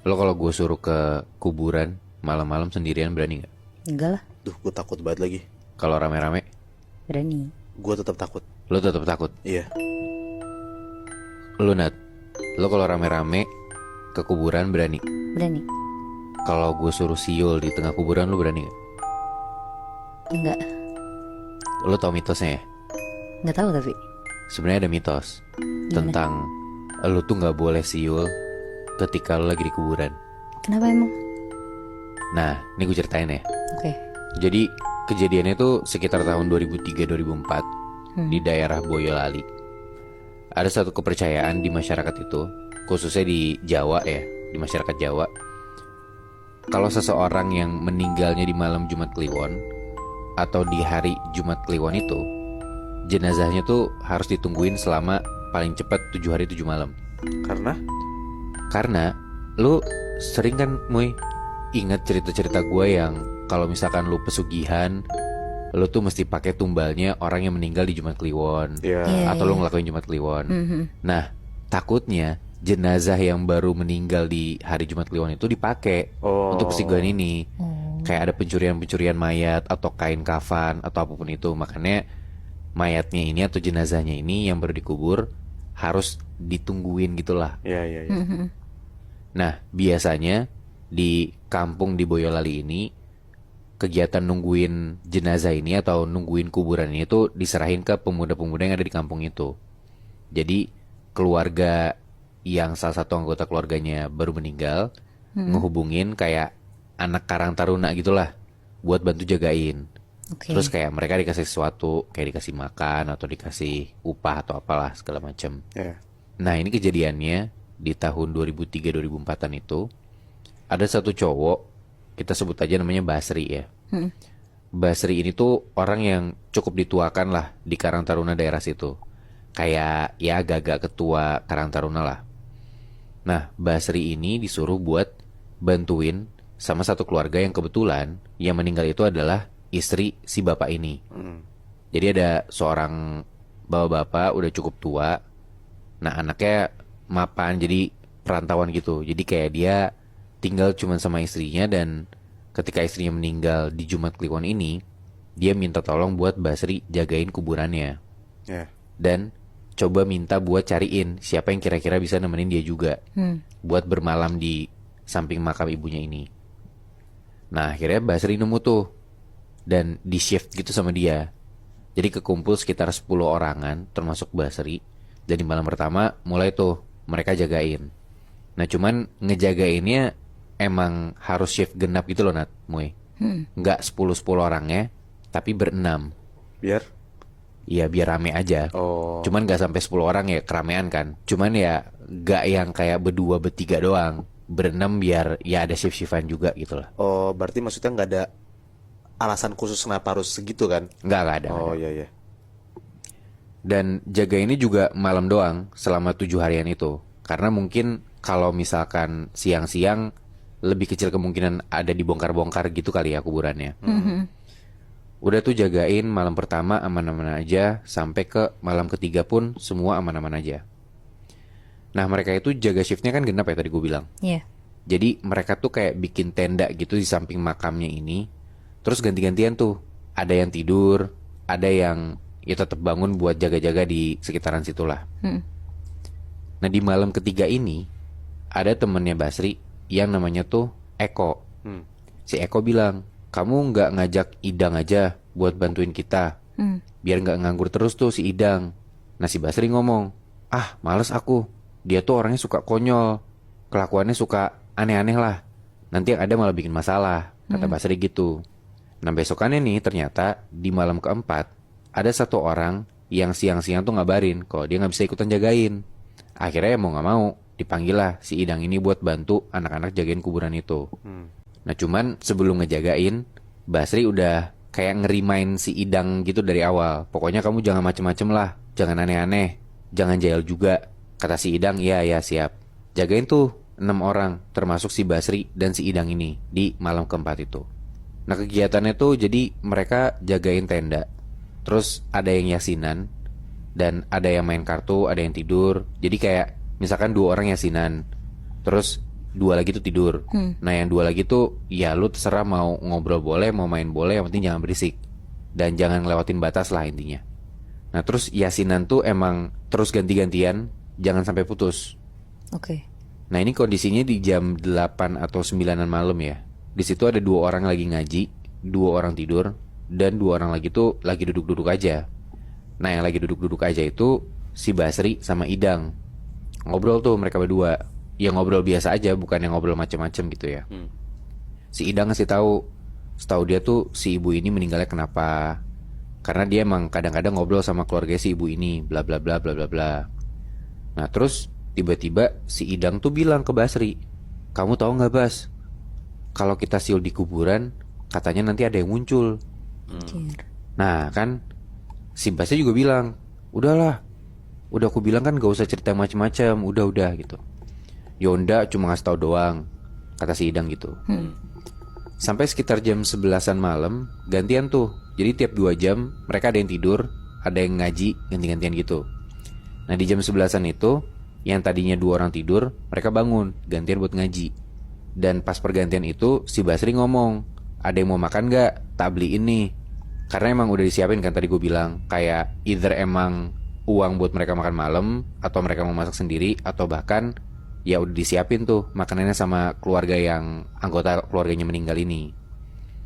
Lo kalau gue suruh ke kuburan malam-malam sendirian berani nggak? Enggak lah, Duh, gue takut banget lagi. Kalau rame-rame, berani. Gue tetap takut. lo tetap takut. Iya. Lo Nat, lo kalau rame-rame ke kuburan berani. Berani. Kalau gue suruh siul di tengah kuburan lo berani nggak? Enggak. Lo tau mitosnya ya? Enggak tahu tapi. Sebenarnya ada mitos Gimana? tentang lo tuh nggak boleh siul ketika lo lagi di kuburan. Kenapa emang? Nah, ini gue ceritain ya. Oke. Jadi kejadiannya tuh sekitar tahun 2003-2004 di daerah Boyolali. Ada satu kepercayaan di masyarakat itu, khususnya di Jawa ya, di masyarakat Jawa. Kalau seseorang yang meninggalnya di malam Jumat Kliwon atau di hari Jumat Kliwon itu, jenazahnya tuh harus ditungguin selama paling cepat 7 hari 7 malam. Karena lu sering kan Muy ingat cerita-cerita gue yang kalau misalkan lu pesugihan, lu tuh mesti pakai tumbalnya orang yang meninggal di Jumat Kliwon. Iya. Iya. Atau lu ngelakuin Jumat Kliwon. Nah, takutnya jenazah yang baru meninggal di hari Jumat Kliwon itu dipakai Oh. untuk pesugihan ini. Kayak ada pencurian-pencurian mayat atau kain kafan atau apapun itu. Makanya mayatnya ini atau jenazahnya ini yang baru dikubur harus ditungguin gitulah. Iya, iya, iya. Nah, biasanya di kampung di Boyolali ini kegiatan nungguin jenazah ini atau nungguin kuburan ini tuh diserahin ke pemuda-pemuda yang ada di kampung itu. Jadi keluarga yang salah satu anggota keluarganya baru meninggal ngehubungin kayak anak karang taruna gitulah buat bantu jagain. Oke. Terus kayak mereka dikasih sesuatu, kayak dikasih makan atau dikasih upah atau apalah segala macam. Iya. Nah, ini kejadiannya di tahun 2003-2004an itu ada satu cowok, kita sebut aja namanya Basri ya. Basri ini tuh orang yang cukup dituakan lah di Karang Taruna daerah situ. Kayak ya agak-agak ketua Karang Taruna lah. Nah, Basri ini disuruh buat bantuin sama satu keluarga yang kebetulan yang meninggal itu adalah istri si bapak ini. Jadi ada seorang bapak-bapak udah cukup tua. Nah, anaknya mapan jadi perantauan gitu. Jadi kayak dia tinggal cuman sama istrinya dan ketika istrinya meninggal di Jumat Kliwon ini, dia minta tolong buat Basri jagain kuburannya. Iya. Dan coba minta buat cariin siapa yang kira-kira bisa nemenin dia juga buat bermalam di samping makam ibunya ini. Nah, akhirnya Basri nemu tuh dan di shift gitu sama dia. Jadi kekumpul sekitar 10 orangan termasuk Basri. Dan di malam pertama mulai tuh mereka jagain. Nah, cuman ngejagainnya emang harus shift genap gitu loh Nat, Muy. Nggak 10-10 orangnya, tapi berenam. Biar. Iya biar rame aja. Oh. Cuman gak sampai 10 orang ya keramaian kan. Cuman ya gak yang kayak berdua bertiga doang. Berenam biar ya ada shift-shiftan juga gitu lah. Oh, berarti maksudnya nggak ada alasan khusus kenapa harus segitu kan? Gak ada. Oh, iya, iya. Dan jaga ini juga malam doang selama 7 harian itu. Karena mungkin kalau misalkan siang-siang lebih kecil kemungkinan ada dibongkar-bongkar gitu kali ya kuburannya. Udah tuh jagain malam pertama aman-aman aja, sampai ke malam ketiga pun semua aman-aman aja. Nah, mereka itu jaga shiftnya kan genap ya tadi gue bilang. Iya. Jadi mereka tuh kayak bikin tenda gitu di samping makamnya ini. Terus ganti-gantian tuh. Ada yang tidur, ada yang ya tetap bangun buat jaga-jaga di sekitaran situlah. Nah, di malam ketiga ini ada temennya Basri yang namanya tuh Eko. Si Eko bilang, kamu nggak ngajak Idang aja buat bantuin kita, biar nggak nganggur terus tuh si Idang. Nah, si Basri ngomong, ah males aku, dia tuh orangnya suka konyol, kelakuannya suka aneh-aneh lah, nanti yang ada malah bikin masalah, kata Basri gitu. Nah, besokannya nih ternyata di malam keempat ada satu orang yang siang-siang tuh ngabarin kalau dia nggak bisa ikutan jagain. Akhirnya mau nggak mau dipanggil lah si Idang ini buat bantu anak-anak jagain kuburan itu. Nah, cuman sebelum ngejagain, Basri udah kayak ngerimain si Idang gitu dari awal. Pokoknya kamu jangan macem-macem lah, jangan aneh-aneh, jangan jahil juga. Kata si Idang, iya ya siap. Jagain tuh 6 orang, termasuk si Basri dan si Idang ini di malam keempat itu. Nah, kegiatannya tuh jadi mereka jagain tenda. Terus ada yang yasinan, dan ada yang main kartu, ada yang tidur. Jadi kayak misalkan 2 orang yasinan, terus dua lagi tuh tidur. Nah yang dua lagi tuh ya lu terserah mau ngobrol boleh, mau main boleh, yang penting jangan berisik dan jangan ngelewatin batas lah intinya. Nah terus yasinan tuh emang terus ganti-gantian, jangan sampai putus. Oke. Nah ini kondisinya di jam 8 atau 9-an malam ya. Di situ ada dua orang lagi ngaji, dua orang tidur, dan dua orang lagi tuh lagi duduk-duduk aja. Nah yang lagi duduk-duduk aja itu si Basri sama Idang. Ngobrol tuh mereka berdua. Ya ngobrol biasa aja, bukan yang ngobrol macem-macem gitu ya. Si Idang ngasih tahu, setahu dia tuh si ibu ini meninggalnya kenapa. Karena dia emang kadang-kadang ngobrol sama keluarga si ibu ini, bla bla bla bla bla bla. Nah terus tiba-tiba si Idang tuh bilang ke Basri, kamu tahu nggak Bas, kalau kita siul di kuburan katanya nanti ada yang muncul. Anjir. Nah kan si Basri juga bilang, udahlah, udah aku bilang kan gak usah cerita macam-macam, udah gitu. Yonda cuma ngasih tahu doang, kata si Idang gitu. Sampai sekitar jam 11-an malam gantian tuh. Jadi tiap 2 jam mereka ada yang tidur, ada yang ngaji, ganti-gantian gitu. Nah di jam 11-an itu yang tadinya 2 orang tidur, mereka bangun, gantian buat ngaji. Dan pas pergantian itu si Basri ngomong, ada yang mau makan gak? Tak beliin nih. Karena emang udah disiapin kan tadi gue bilang, kayak either emang uang buat mereka makan malam, atau mereka mau masak sendiri, atau bahkan ya udah disiapin tuh makanannya sama keluarga yang anggota keluarganya meninggal ini.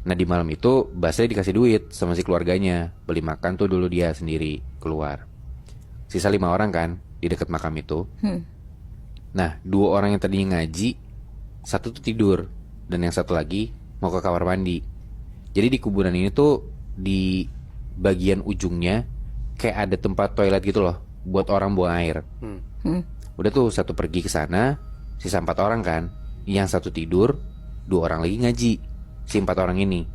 Nah di malam itu Basri dikasih duit sama si keluarganya, beli makan tuh dulu dia sendiri keluar. Sisa 5 orang kan di dekat makam itu. Nah 2 orang yang tadinya ngaji, satu tuh tidur, dan yang satu lagi mau ke kamar mandi. Jadi di kuburan ini tuh di bagian ujungnya kayak ada tempat toilet gitu loh, buat orang buang air. Udah tuh satu pergi ke sana, sisa 4 orang kan. Yang satu tidur, 2 orang lagi ngaji, si 4 orang ini.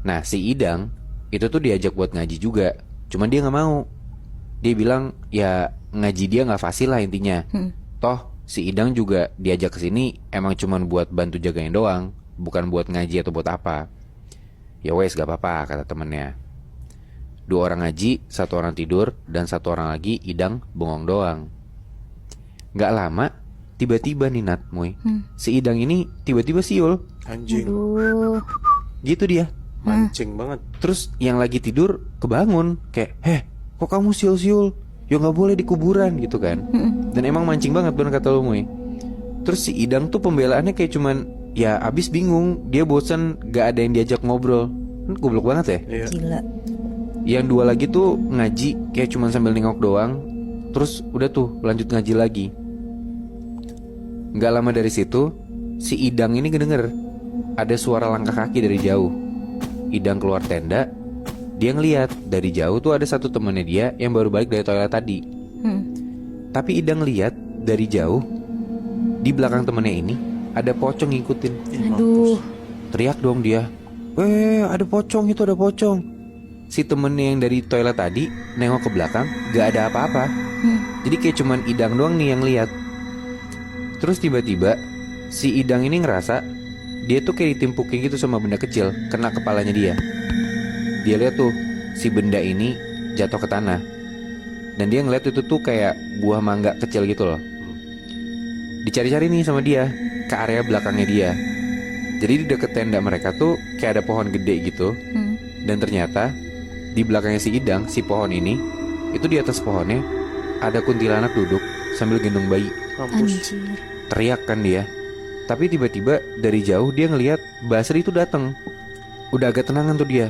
Nah si Idang itu tuh diajak buat ngaji juga, cuman dia nggak mau. Dia bilang ya ngaji dia nggak fasih lah intinya. Toh si Idang juga diajak ke sini emang cuman buat bantu jagain doang, bukan buat ngaji atau buat apa. Ya wes gak apa-apa kata temennya. 2 orang ngaji, 1 orang tidur, dan 1 orang lagi Idang bengong doang. Gak lama tiba-tiba nih Nat Moy, si Idang ini tiba-tiba siul. Anjing. Aduh. Gitu dia. Mancing banget. Terus yang lagi tidur kebangun, kayak kok kamu siul-siul? Ya gak boleh di kuburan gitu kan. Dan emang mancing banget bener kata lo Moy. Terus si Idang tuh pembelaannya kayak cuman ya abis bingung, dia bosan gak ada yang diajak ngobrol. Kan goblok banget ya. Iya. Gila. Yang 2 lagi tuh ngaji kayak cuman sambil nengok doang. Terus udah tuh lanjut ngaji lagi. Gak lama dari situ si Idang ini kedenger ada suara langkah kaki dari jauh. Idang keluar tenda, dia ngeliat dari jauh tuh ada satu temennya dia yang baru balik dari toilet tadi. Tapi Idang lihat dari jauh, di belakang temennya ini ada pocong ngikutin. Aduh. Teriak dong dia, ada pocong itu, ada pocong. Si temennya yang dari toilet tadi nengok ke belakang, gak ada apa-apa. Jadi kayak cuman Idang doang nih yang lihat. Terus tiba-tiba si Idang ini ngerasa dia tuh kayak ditimpukin gitu sama benda kecil, kena kepalanya dia. Dia lihat tuh si benda ini jatuh ke tanah. Dan dia ngeliat itu tuh kayak buah mangga kecil gitu loh. Dicari-cari nih sama dia ke area belakangnya dia. Jadi di deket tenda mereka tuh kayak ada pohon gede gitu. Dan ternyata di belakangnya si Idang, si pohon ini, itu di atas pohonnya ada kuntilanak duduk sambil gendong bayi. Mampus. Anjir. Teriak kan dia. Tapi tiba-tiba dari jauh dia ngelihat Basri itu datang. Udah agak tenangan tuh dia.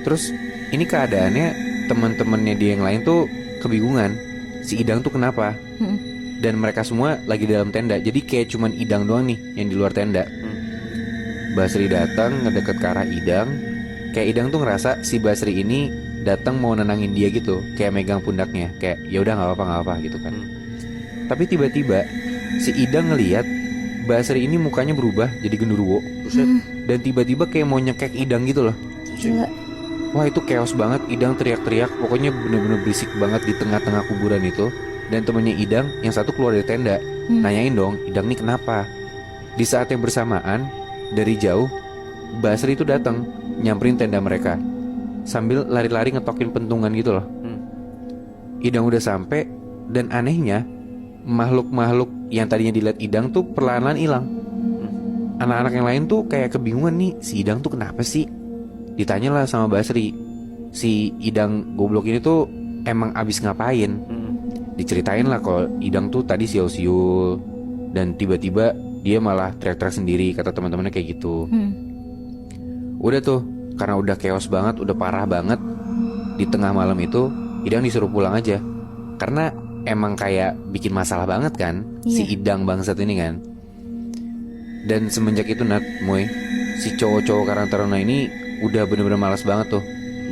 Terus ini keadaannya teman-temannya dia yang lain tuh kebingungan. Si Idang tuh kenapa? Dan mereka semua lagi dalam tenda. Jadi kayak cuman Idang doang nih yang di luar tenda. Basri datang ngedeket ke arah Idang. Kayak Idang tuh ngerasa si Basri ini datang mau nenangin dia gitu, kayak megang pundaknya, kayak ya udah nggak apa-apa gitu kan. Tapi tiba-tiba si Idang ngelihat Basri ini mukanya berubah jadi genderuwo. Dan tiba-tiba kayak mau nyekek Idang gitu loh. Gila. Wah itu chaos banget. Idang teriak-teriak, pokoknya bener-bener berisik banget di tengah-tengah kuburan itu. Dan temennya Idang yang satu keluar dari tenda, nanyain dong, Idang nih kenapa? Di saat yang bersamaan dari jauh Basri itu datang nyamperin tenda mereka sambil lari-lari ngetokin pentungan gitu loh. Idang udah sampai, dan anehnya makhluk-makhluk yang tadinya dilihat Idang tuh perlahan-lahan hilang. Anak-anak yang lain tuh kayak kebingungan nih, si Idang tuh kenapa sih? Ditanyalah sama Basri, si Idang goblok ini tuh emang abis ngapain? Diceritain lah kalau Idang tuh tadi siul-siul dan tiba-tiba dia malah teriak-teriak sendiri, kata teman-temannya kayak gitu. Udah tuh, karena udah chaos banget, udah parah banget, di tengah malam itu Idang disuruh pulang aja. Karena emang kayak bikin masalah banget kan, si Idang bangsat ini kan. Dan semenjak itu Nat, Moy, si cowok-cowok Karang Taruna ini udah bener-bener malas banget tuh,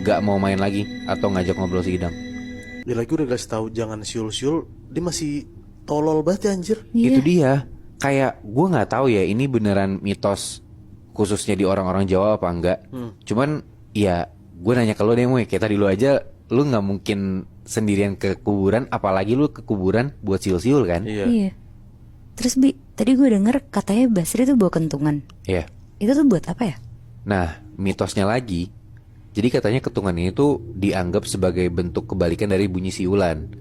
gak mau main lagi atau ngajak ngobrol si Idang. Dia lagi udah kasih tahu jangan siul-siul, dia masih tolol banget ya anjir. Itu dia, kayak gue nggak tahu ya ini beneran mitos khususnya di orang-orang Jawa apa enggak. Cuman ya gue nanya ke lo deh Moy, kayak tadi lo aja, lu nggak mungkin sendirian ke kuburan, apalagi lu ke kuburan buat siul-siul kan. Iya. Terus Bi, tadi gue denger katanya Basri tuh bawa kentungan. Iya. Itu tuh buat apa ya? Nah, mitosnya lagi, jadi katanya ketungan ini tuh dianggap sebagai bentuk kebalikan dari bunyi siulan.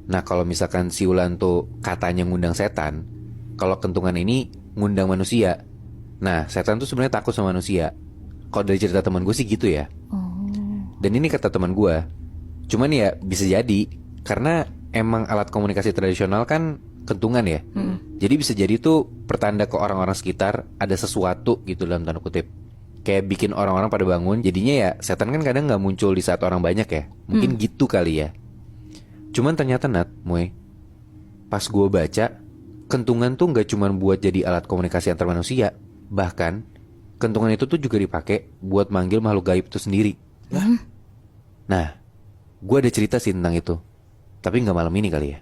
Nah, kalau misalkan siulan tuh katanya ngundang setan, kalau kentungan ini ngundang manusia. Nah, setan tuh sebenarnya takut sama manusia. Kalau dari cerita teman gue sih gitu ya. Dan ini kata teman gue. Cuman ya bisa jadi karena emang alat komunikasi tradisional kan kentungan ya. Jadi bisa jadi tuh pertanda ke orang-orang sekitar ada sesuatu gitu dalam tanda kutip. Kayak bikin orang-orang pada bangun. Jadinya ya setan kan kadang gak muncul di saat orang banyak ya. Mungkin gitu kali ya. Cuman ternyata Nat, Moy, pas gue baca, kentungan tuh gak cuman buat jadi alat komunikasi antar manusia. Bahkan kentungan itu tuh juga dipakai buat manggil makhluk gaib itu sendiri. Nah, gue ada cerita sih tentang itu, tapi gak malam ini kali ya.